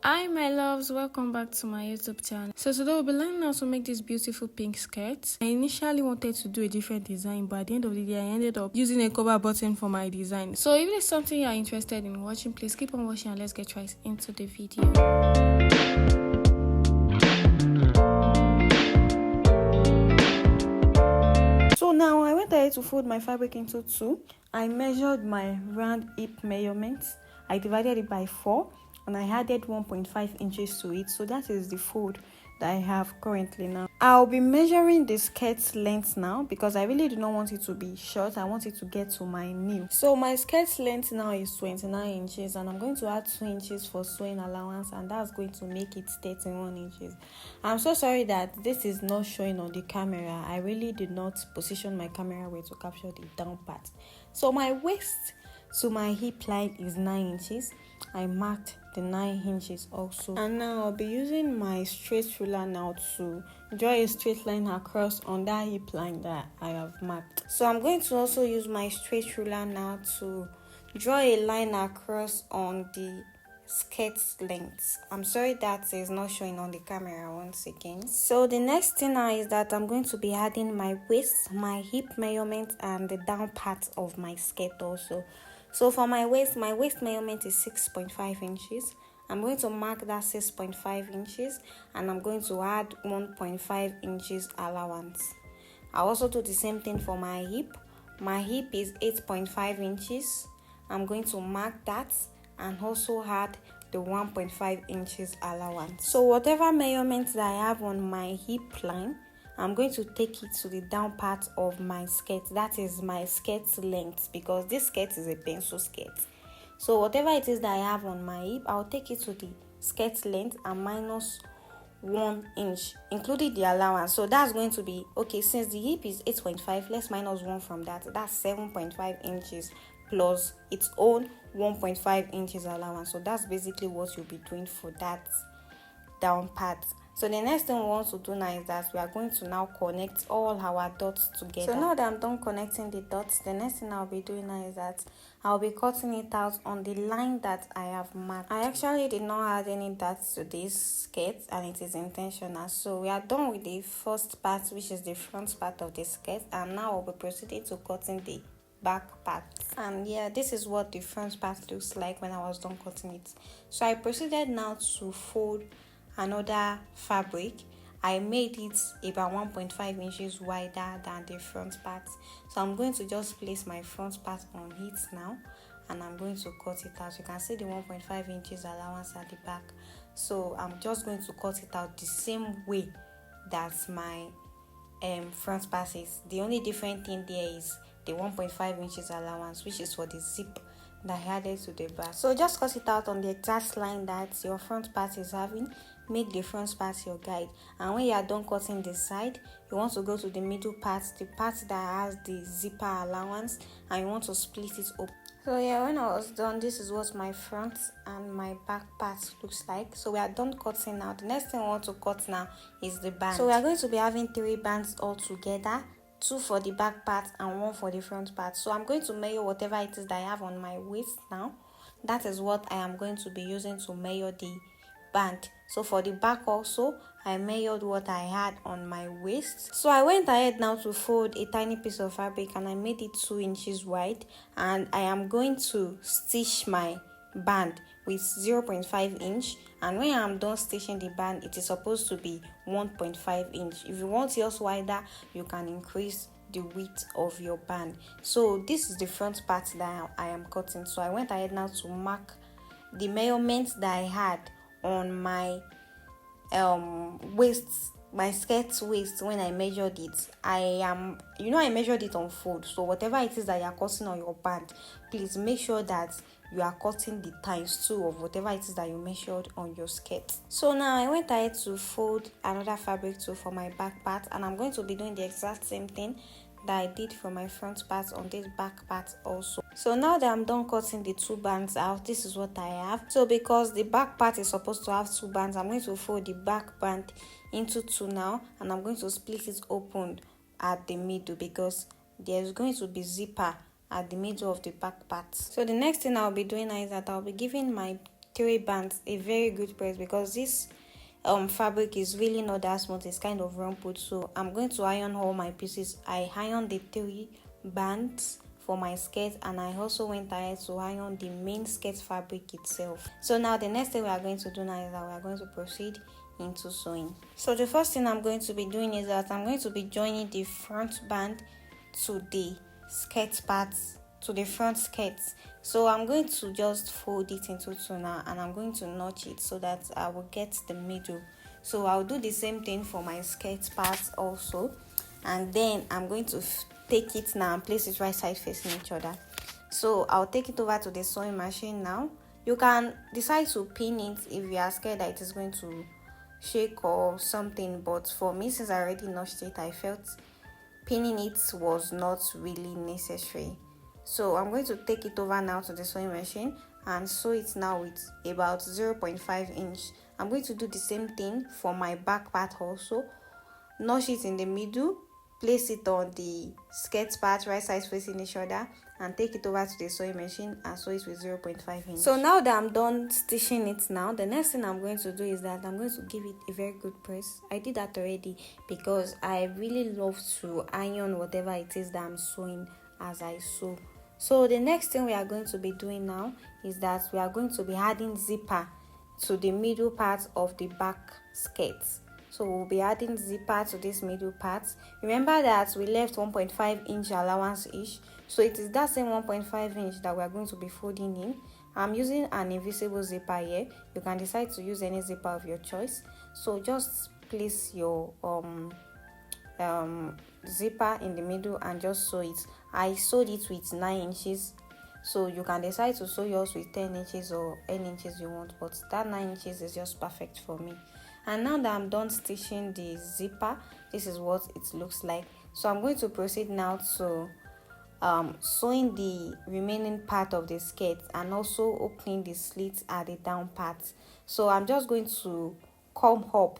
Hi my loves, welcome back to my YouTube channel. So today we'll be learning how to make this beautiful pink skirt. I initially wanted to do a different design, but at the end of the day I ended up using a cover button for my design. So if it's something you are interested in watching, please keep on watching and let's get right into the video. So now I went ahead to fold my fabric into two. I measured my round hip measurements. I divided it by 4 and I added 1.5 inches to it. So that is the fold that I have currently now. I'll be measuring the skirt's length now because I really do not want it to be short. I want it to get to my knee. So my skirt's length now is 29 inches and I'm going to add 2 inches for sewing allowance, and that's going to make it 31 inches. I'm so sorry that this is not showing on the camera. I really did not position my camera well to capture the down part. So my waist to my hip line is 9 inches. I marked the 9 inches also, and now I'll be using my straight ruler now to draw a straight line across on that hip line that I have marked. So I'm going to also use my straight ruler now to draw a line across on the skirt's length. I'm sorry that is not showing on the camera once again. So the next thing now is that I'm going to be adding my waist, my hip measurement, and the down part of my skirt also. So for my waist measurement is 6.5 inches. I'm going to mark that 6.5 inches and I'm going to add 1.5 inches allowance. I'll also do the same thing for my hip. My hip is 8.5 inches. I'm going to mark that and also add the 1.5 inches allowance. So whatever measurements that I have on my hip line, I'm going to take it to the down part of my skirt. That is my skirt's length, because this skirt is a pencil skirt. So whatever it is that I have on my hip, I'll take it to the skirt length and minus 1 inch, including the allowance. So that's going to be, okay, since the hip is 8.5, let's minus 1 from that. That's 7.5 inches plus its own 1.5 inches allowance. So that's basically what you'll be doing for that down part. So the next thing we want to do now is that we are going to now connect all our dots together. So now that I'm done connecting the dots, the next thing I'll be doing now is that I'll be cutting it out on the line that I have marked. I actually did not add any dots to this skirt and it is intentional. So we are done with the first part, which is the front part of the skirt, and now I'll be proceeding to cutting the back part. And yeah, this is what the front part looks like when I was done cutting it. So I proceeded now to fold another fabric. I made it about 1.5 inches wider than the front part. So I'm going to just place my front part on it now and I'm going to cut it out. You can see the 1.5 inches allowance at the back. So I'm just going to cut it out the same way that my front part is. The only different thing there is the 1.5 inches allowance, which is for the zip that I added to the back. So just cut it out on the exact line that your front part is having. Make the front part your guide, and when you are done cutting the side, you want to go to the middle part, the part that has the zipper allowance, and you want to split it up. So yeah, when I was done, this is what my front and my back part looks like. So we are done cutting now. The next thing I want to cut now is the band. So we are going to be having 3 bands all together, 2 for the back part and 1 for the front part. So I'm going to measure whatever it is that I have on my waist now. That is what I am going to be using to measure the band. So for the back also, I measured what I had on my waist. So I went ahead now to fold a tiny piece of fabric and I made it 2 inches wide, and I am going to stitch my band with 0.5 inch, and when I'm done stitching the band, it is supposed to be 1.5 inch. If you want yours wider, you can increase the width of your band. So this is the front part that I am cutting. So I went ahead now to mark the measurements that I had on my waist, my skirt's waist. When I measured it, I measured it on fold. So whatever it is that you are cutting on your band, please make sure that you are cutting the ×2 of whatever it is that you measured on your skirt. So now I went ahead to fold another fabric too for my back part, and I'm going to be doing the exact same thing that I did for my front part on this back part also. So now that I'm done cutting the 2 bands out, this is what I have. So because the back part is supposed to have 2 bands, I'm going to fold the back band into 2 now, and I'm going to split it open at the middle because there's going to be zipper at the middle of the back part. So the next thing I'll be doing is that I'll be giving my three bands a very good press, because this fabric is really not that smooth, it's kind of rumpled. So I'm going to iron all my pieces. I ironed the three bands for my skirt, and I also went ahead to iron the main skirt fabric itself. So now the next thing we are going to do now is that we are going to proceed into sewing. So the first thing I'm going to be doing is that I'm going to be joining the front band to the skirt parts, to the front skirts. So I'm going to just fold it into two now, and I'm going to notch it so that I will get the middle. So I'll do the same thing for my skirt parts also, and then I'm going to take it now and place it right side facing each other. So I'll take it over to the sewing machine now. You can decide to pin it if you are scared that it is going to shake or something, but for me, since I already notched it, I felt pinning it was not really necessary. So I'm going to take it over now to the sewing machine and sew it now with about 0.5 inch. I'm going to do the same thing for my back part also. Notch it in the middle, place it on the skirt part right sides facing each other, and take it over to the sewing machine and sew it with 0.5 inch. So now that I'm done stitching it now, the next thing I'm going to do is that I'm going to give it a very good press. I did that already because I really love to iron whatever it is that I'm sewing as I sew. So the next thing we are going to be doing now is that we are going to be adding zipper to the middle part of the back skirts. So we'll be adding zipper to this middle part. Remember that we left 1.5 inch allowance each, so it is that same 1.5 inch that we are going to be folding in. I'm using an invisible zipper here. You can decide to use any zipper of your choice. So just place your zipper in the middle and just sew it. I sewed it with 9 inches, so you can decide to sew yours with 10 inches or any inches you want, but that 9 inches is just perfect for me. And now that I'm done stitching the zipper, this is what it looks like. So I'm going to proceed now to sewing the remaining part of the skirt and also opening the slits at the down part. So I'm just going to come up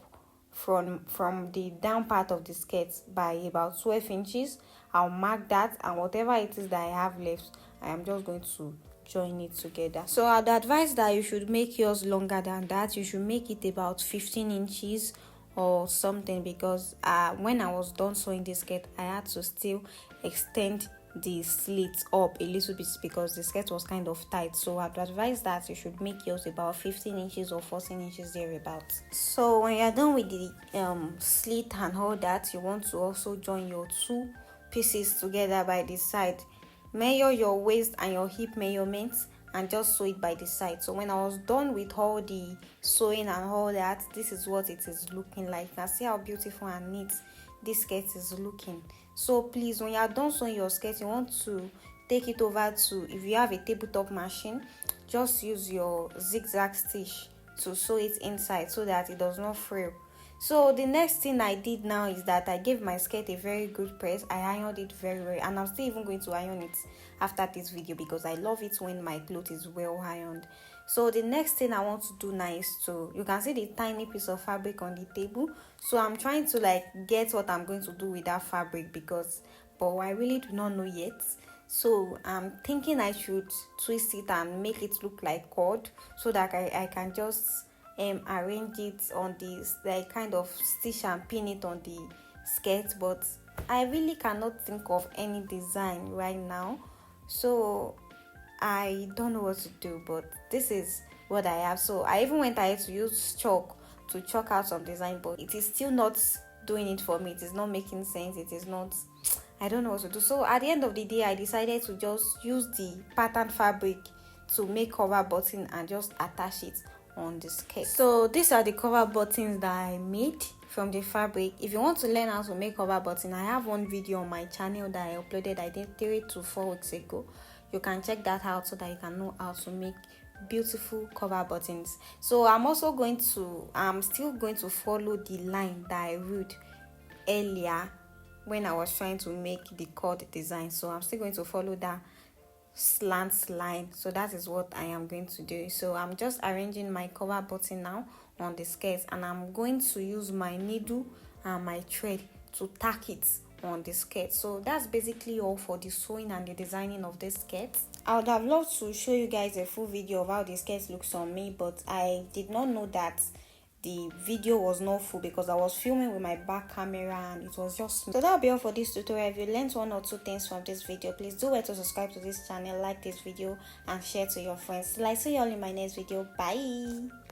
from the down part of the skirt by about 12 inches. I'll mark that, and whatever it is that I have left, I am just going to join it together. So I'd advise that you should make yours longer than that. You should make it about 15 inches or something, because when I was done sewing this skirt, I had to still extend the slits up a little bit because the skirt was kind of tight. So I'd advise that you should make yours about 15 inches or 14 inches thereabouts. So when you're done with the slit and all that, you want to also join your two pieces together by the side. Measure your waist and your hip measurements and just sew it by the side. So when I was done with all the sewing and all that, this is what it is looking like. You can see how beautiful and neat this skirt is looking. So please, when you are done sewing your skirt, you want to take it over to, if you have a tabletop machine, just use your zigzag stitch to sew it inside so that it does not frill. So the next thing I did now is that I gave my skirt a very good press. I ironed it very well, and I'm still even going to iron it after this video because I love it when my cloth is well ironed. So the next thing I want to do now is to, you can see the tiny piece of fabric on the table. So I'm trying to get what I'm going to do with that fabric, but I really do not know yet. So I'm thinking I should twist it and make it look like cord so that I can just arrange it on this, kind of stitch and pin it on the skirt, but I really cannot think of any design right now, so I don't know what to do, but this is what I have. So I even went ahead to use chalk to chalk out some design, but it is still not doing it for me. It is not making sense. It is not, I don't know what to do. So at the end of the day, I decided to just use the pattern fabric to make cover button and just attach it on the skirt. So these are the cover buttons that I made from the fabric. If you want to learn how to make cover button, I have one video on my channel that I uploaded, I think 3 to 4 weeks ago. You can check that out so that you can know how to make beautiful cover buttons. So I'm still going to follow the line that I wrote earlier when I was trying to make the cord design. So I'm still going to follow that slant line. So that is what I am going to do. So I'm just arranging my cover button now on the skirt, and I'm going to use my needle and my thread to tack it on the skirt. So that's basically all for the sewing and the designing of this skirt. I would have loved to show you guys a full video of how the skirt looks on me, but I did not know that the video was not full because I was filming with my back camera and it was just me. So that'll be all for this tutorial. If you learned one or two things from this video, please do well to subscribe to this channel, like this video and share to your friends. Till I see you all in my next video. Bye.